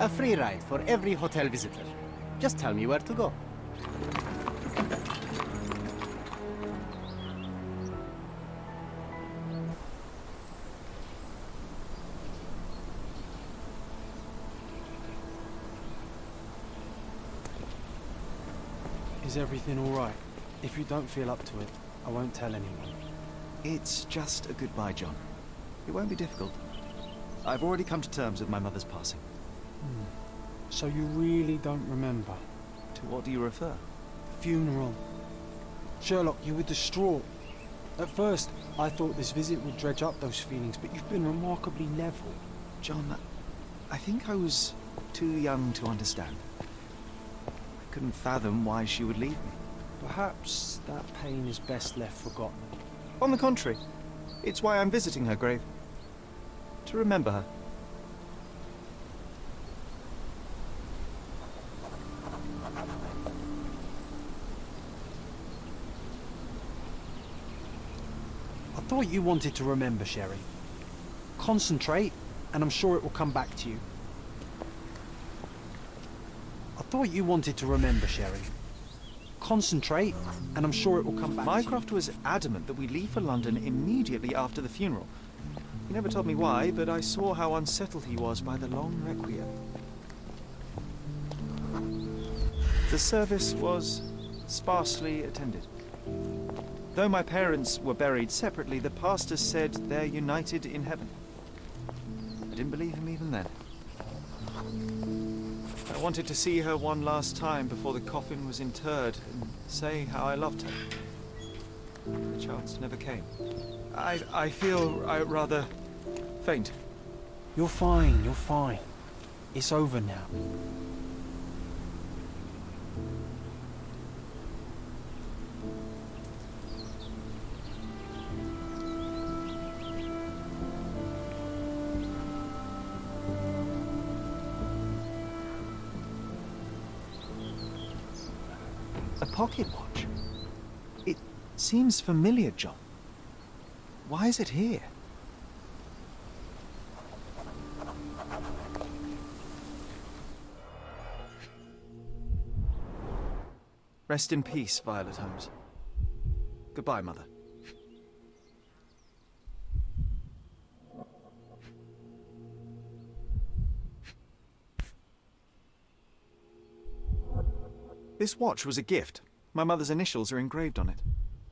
A free ride for every hotel visitor. Just tell me where to go. Is everything all right? If you don't feel up to it, I won't tell anyone. It's just a goodbye, John. It won't be difficult. I've already come to terms with my mother's passing. So you really don't remember? To what do you refer? Funeral. Sherlock, you were distraught. At first, I thought this visit would dredge up those feelings, but you've been remarkably level. John, I think I was too young to understand. I couldn't fathom why she would leave me. Perhaps that pain is best left forgotten. On the contrary, it's why I'm visiting her grave. To remember her. I thought you wanted to remember, Sherry. Concentrate, and I'm sure it will come back to you. I thought you wanted to remember, Sherry. Concentrate, and I'm sure it will come back to you. Mycroft was adamant that we leave for London immediately after the funeral. He never told me why, but I saw how unsettled he was by the long requiem. The service was sparsely attended. Though my parents were buried separately, the pastor said they're united in heaven. I didn't believe him even then. I wanted to see her one last time before the coffin was interred and say how I loved her. The chance never came. I feel rather faint. You're fine, you're fine. It's over now. A pocket watch? It seems familiar, John. Why is it here? Rest in peace, Violet Holmes. Goodbye, Mother. This watch was a gift. My mother's initials are engraved on it.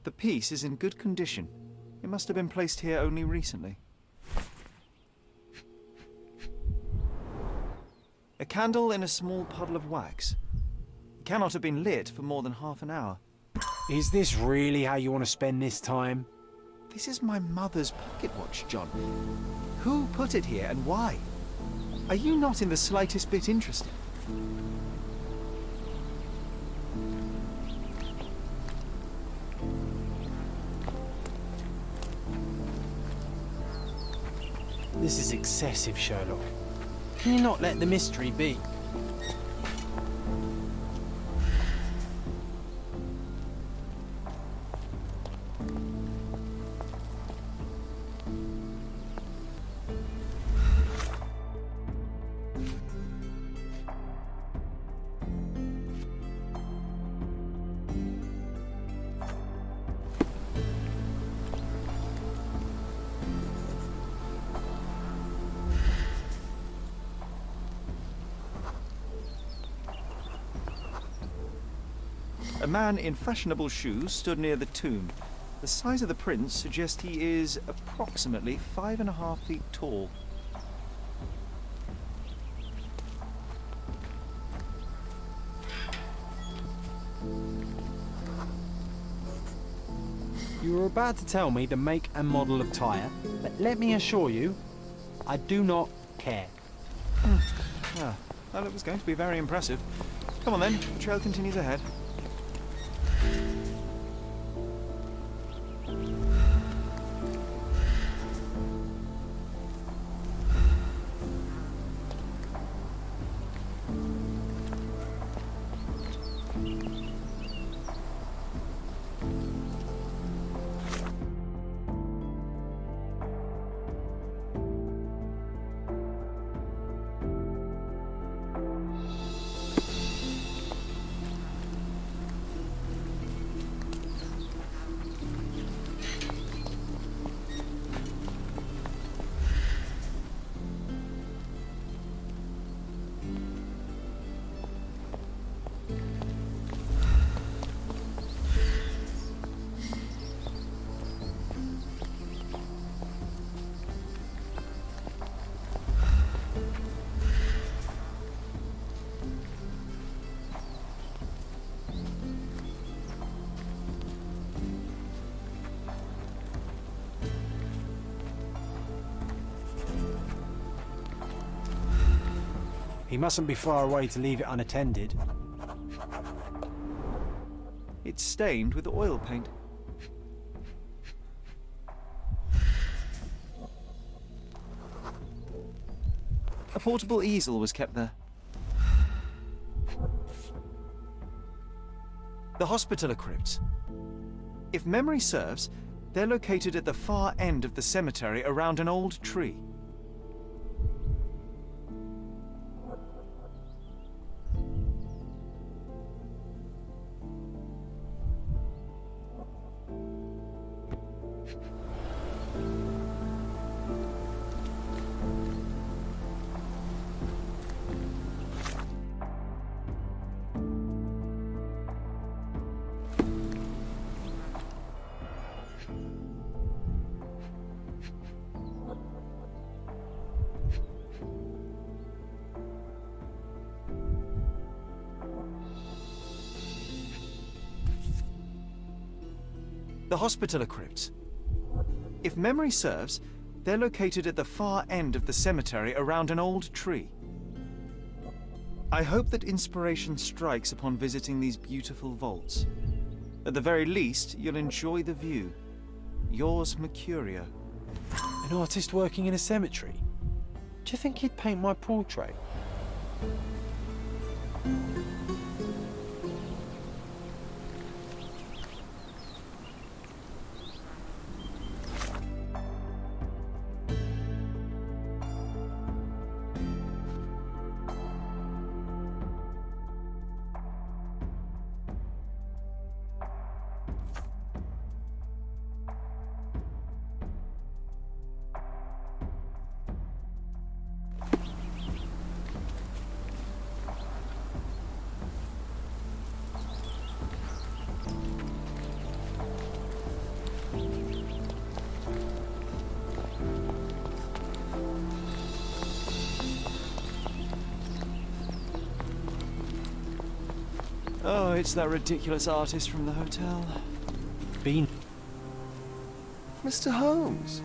The piece is in good condition. It must have been placed here only recently. A candle in a small puddle of wax. It cannot have been lit for more than half an hour. Is this really how you want to spend this time? This is my mother's pocket watch, John. Who put it here and why? Are you not in the slightest bit interested? This is excessive, Sherlock. Can you not let the mystery be? A man in fashionable shoes stood near the tomb. The size of the prints suggests he is approximately 5.5 feet tall. You were about to tell me the make and model of tyre, but let me assure you, I do not care. Ah, well, it was going to be very impressive. Come on then, the trail continues ahead. He mustn't be far away to leave it unattended. It's stained with oil paint. A portable easel was kept there. The Hospitaller crypts. If memory serves, they're located at the far end of the cemetery around an old tree. The Hospitaller crypts. If memory serves, they're located at the far end of the cemetery around an old tree. I hope that inspiration strikes upon visiting these beautiful vaults. At the very least, you'll enjoy the view. Yours, Mercurio. An artist working in a cemetery? Do you think he'd paint my portrait? Oh, it's that ridiculous artist from the hotel. Been. Mr. Holmes,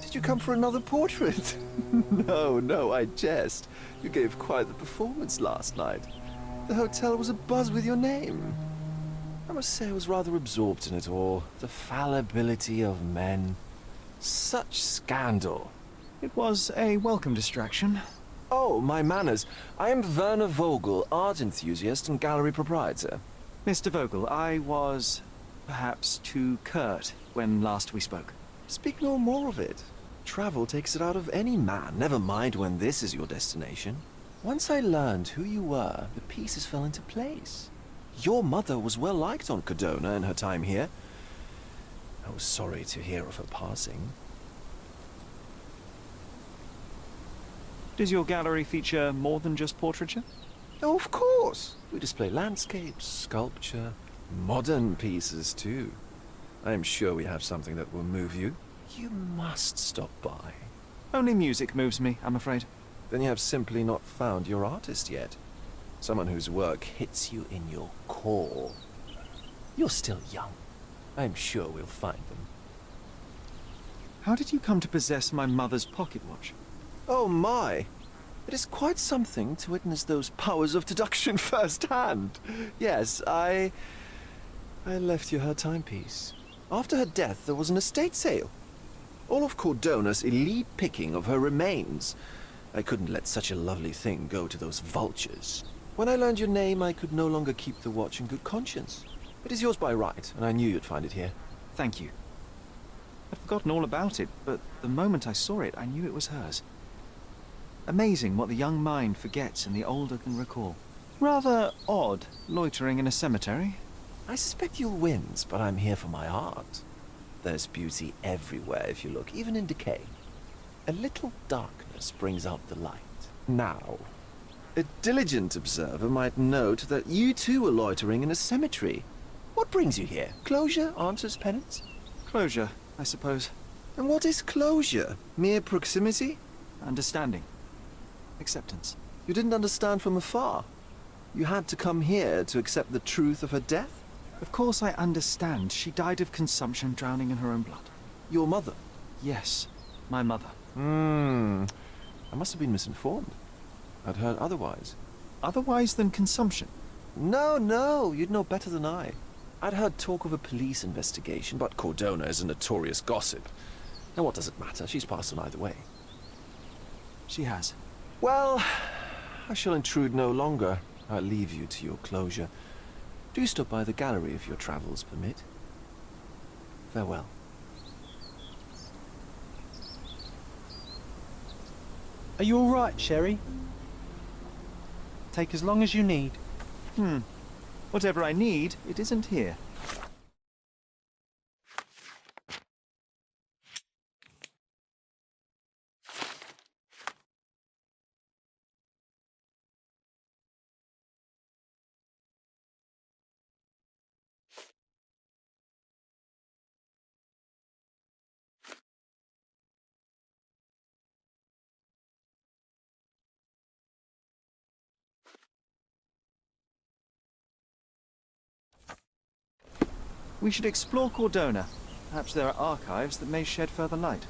did you come for another portrait? No, I jest. You gave quite the performance last night. The hotel was abuzz with your name. I must say I was rather absorbed in it all. The fallibility of men. Such scandal. It was a welcome distraction. Oh, my manners. I am Werner Vogel, art enthusiast and gallery proprietor. Mr. Vogel, I was perhaps too curt when last we spoke. Speak no more of it. Travel takes it out of any man, never mind when this is your destination. Once I learned who you were, the pieces fell into place. Your mother was well liked on Cordona in her time here. I was sorry to hear of her passing. Does your gallery feature more than just portraiture? Oh, of course. We display landscapes, sculpture, modern pieces too. I am sure we have something that will move you. You must stop by. Only music moves me, I'm afraid. Then you have simply not found your artist yet. Someone whose work hits you in your core. You're still young. I am sure we'll find them. How did you come to possess my mother's pocket watch? Oh my! It is quite something to witness those powers of deduction firsthand. Yes, I left you her timepiece. After her death, there was an estate sale. All of Cordona's elite picking of her remains. I couldn't let such a lovely thing go to those vultures. When I learned your name, I could no longer keep the watch in good conscience. It is yours by right, and I knew you'd find it here. Thank you. I'd forgotten all about it, but the moment I saw it, I knew it was hers. Amazing what the young mind forgets and the older can recall. Rather odd, loitering in a cemetery. I suspect you'll win, but I'm here for my art. There's beauty everywhere if you look, even in decay. A little darkness brings out the light. Now, a diligent observer might note that you too are loitering in a cemetery. What brings you here? Closure answers penance? Closure, I suppose. And what is closure? Mere proximity? Understanding. Acceptance. You didn't understand from afar. You had to come here to accept the truth of her death? Of course I understand. She died of consumption, drowning in her own blood. Your mother? Yes, my mother. I must have been misinformed. I'd heard otherwise. Otherwise than consumption? No, no, you'd know better than I. I'd heard talk of a police investigation, but Cordona is a notorious gossip. And what does it matter? She's passed on either way. She has. Well, I shall intrude no longer. I'll leave you to your closure. Do stop by the gallery if your travels permit. Farewell. Are you all right, Sherry? Take as long as you need. Whatever I need, it isn't here. We should explore Cordona. Perhaps there are archives that may shed further light.